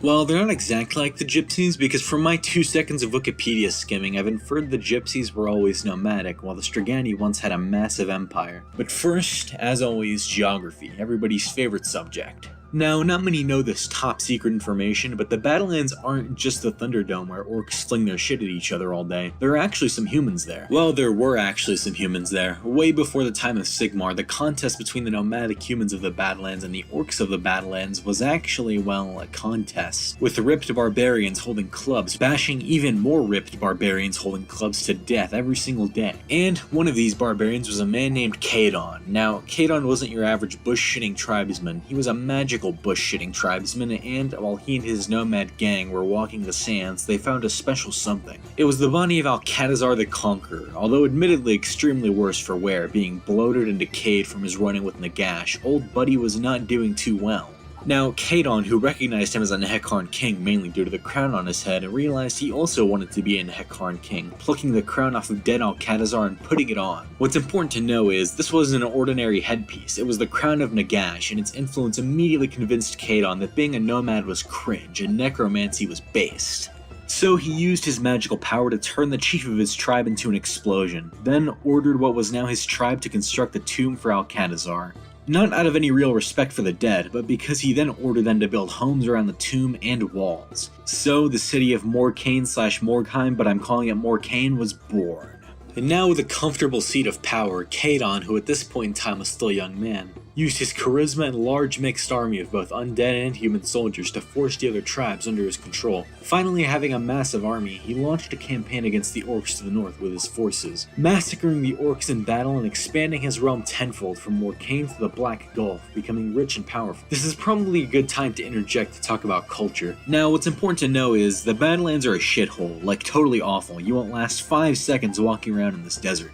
Well, they're not exactly like the Gypsies, because from my 2 seconds of Wikipedia skimming, I've inferred the Gypsies were always nomadic, while the Strigany once had a massive empire. But first, as always, geography, everybody's favorite subject. Now, not many know this top secret information, but the Battlelands aren't just the Thunderdome where orcs fling their shit at each other all day. There are actually some humans there. Well, there were actually some humans there. Way before the time of Sigmar, the contest between the nomadic humans of the Battlelands and the orcs of the Battlelands was actually, well, a contest, with ripped barbarians holding clubs, bashing even more ripped barbarians holding clubs to death every single day. And one of these barbarians was a man named Cadon. Now, Cadon wasn't your average bush-shitting tribesman, he was a magical bush-shitting tribesman, and while he and his nomad gang were walking the sands, they found a special something. It was the body of Alcatazar the Conqueror, although admittedly extremely worse for wear, being bloated and decayed from his running with Nagash. Old Buddy was not doing too well. Now, Cadon, who recognized him as a Nehekarn king mainly due to the crown on his head, realized he also wanted to be a Nehekarn king, plucking the crown off of dead Alcatazar and putting it on. What's important to know is, this wasn't an ordinary headpiece, it was the crown of Nagash, and its influence immediately convinced Cadon that being a nomad was cringe and necromancy was based. So he used his magical power to turn the chief of his tribe into an explosion, then ordered what was now his tribe to construct a tomb for Alcatazar. Not out of any real respect for the dead, but because he then ordered them to build homes around the tomb and walls. So the city of Mourkain/Mourkheim, but I'm calling it Mourkain, was born. And now with a comfortable seat of power, Cadon, who at this point in time was still a young man, used his charisma and large mixed army of both undead and human soldiers to force the other tribes under his control. Finally, having a massive army, he launched a campaign against the orcs to the north with his forces, massacring the orcs in battle and expanding his realm tenfold from Mourkain to the Black Gulf, becoming rich and powerful. This is probably a good time to interject to talk about culture. Now, what's important to know is, the Badlands are a shithole, like totally awful. You won't last 5 seconds walking around in this desert.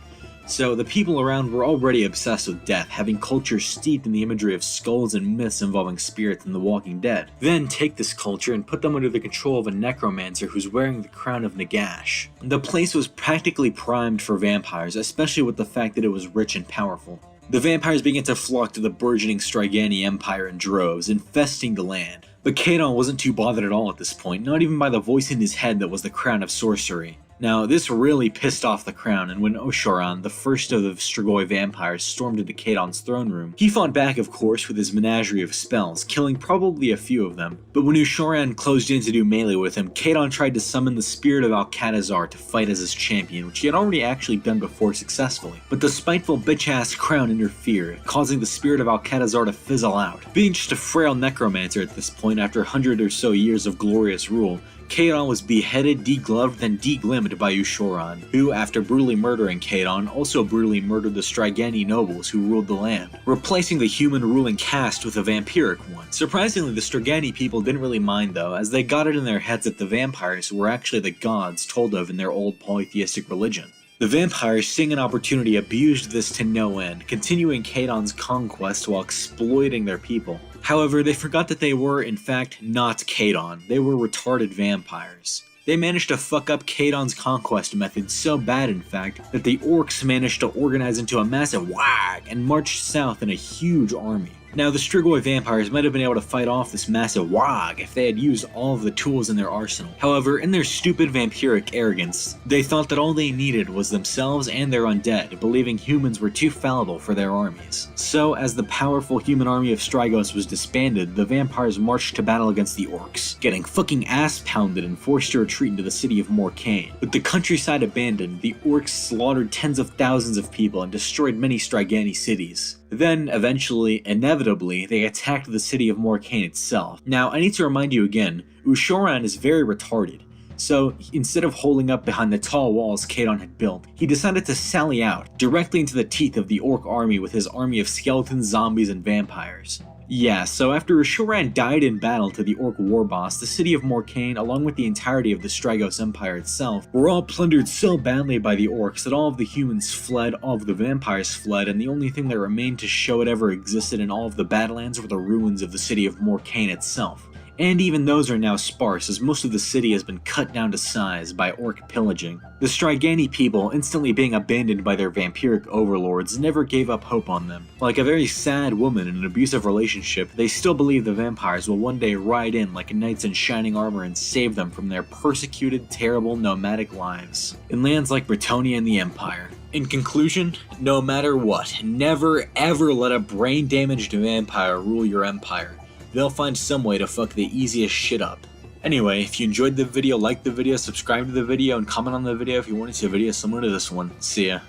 So the people around were already obsessed with death, having culture steeped in the imagery of skulls and myths involving spirits and the Walking Dead. Then take this culture and put them under the control of a necromancer who's wearing the crown of Nagash. The place was practically primed for vampires, especially with the fact that it was rich and powerful. The vampires began to flock to the burgeoning Strigany Empire in droves, infesting the land. But Cadon wasn't too bothered at all at this point, not even by the voice in his head that was the crown of sorcery. Now, this really pissed off the crown, and when Oshoran, the first of the Strigoi vampires, stormed into Cadon's throne room, he fought back, of course, with his menagerie of spells, killing probably a few of them. But when Oshoran closed in to do melee with him, Cadon tried to summon the spirit of Alcatazar to fight as his champion, which he had already actually done before successfully. But the spiteful bitch-ass crown interfered, causing the spirit of Alcatazar to fizzle out. Being just a frail necromancer at this point after 100 or so years of glorious rule, Cadon was beheaded, degloved, and deglimbed by Ushoran, who, after brutally murdering Cadon, also brutally murdered the Strigany nobles who ruled the land, replacing the human ruling caste with a vampiric one. Surprisingly, the Strigany people didn't really mind though, as they got it in their heads that the vampires were actually the gods told of in their old polytheistic religion. The vampires, seeing an opportunity, abused this to no end, continuing Cadon's conquest while exploiting their people. However, they forgot that they were, in fact, not Cadon. They were retarded vampires. They managed to fuck up Cadon's conquest method so bad, in fact, that the orcs managed to organize into a massive wag and marched south in a huge army. Now, the Strigoi vampires might have been able to fight off this massive wag if they had used all of the tools in their arsenal. However, in their stupid vampiric arrogance, they thought that all they needed was themselves and their undead, believing humans were too fallible for their armies. So, as the powerful human army of Strygos was disbanded, the vampires marched to battle against the orcs, getting fucking ass pounded and forced to retreat into the city of Mourkain. With the countryside abandoned, the orcs slaughtered tens of thousands of people and destroyed many Strigany cities. Then, eventually, inevitably, they attacked the city of Mourkain itself. Now, I need to remind you again, Ushoran is very retarded. So, instead of holding up behind the tall walls Cadon had built, he decided to sally out, directly into the teeth of the orc army with his army of skeletons, zombies, and vampires. Yeah, so after Ushoran died in battle to the orc war boss, the city of Mourkain, along with the entirety of the Strygos Empire itself, were all plundered so badly by the orcs that all of the humans fled, all of the vampires fled, and the only thing that remained to show it ever existed in all of the Badlands were the ruins of the city of Mourkain itself. and even those are now sparse as most of the city has been cut down to size by orc pillaging. The Strigany people, instantly being abandoned by their vampiric overlords, never gave up hope on them. Like a very sad woman in an abusive relationship, they still believe the vampires will one day ride in like knights in shining armor and save them from their persecuted, terrible, nomadic lives in lands like Bretonnia and the Empire. In conclusion, no matter what, never ever let a brain-damaged vampire rule your empire. They'll find some way to fuck the easiest shit up. Anyway, if you enjoyed the video, like the video, subscribe to the video, and comment on the video if you want to see a video similar to this one. See ya.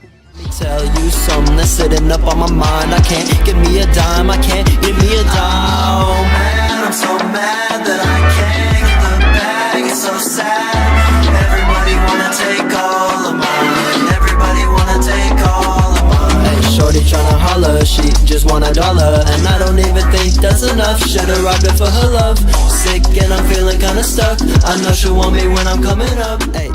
Tell you something that's sitting up on my mind. I can't give me a dime, I can't give me a dime. Oh man, I'm so mad that I can't get the bag. It's so sad. Everybody wanna take all of mine. Everybody wanna take all of mine. Hey, shorty tryna holler, she just want $1, and I don't even think that's enough. Should've robbed her for her love. Sick and I'm feeling kinda stuck. I know she'll want me when I'm coming up. Hey.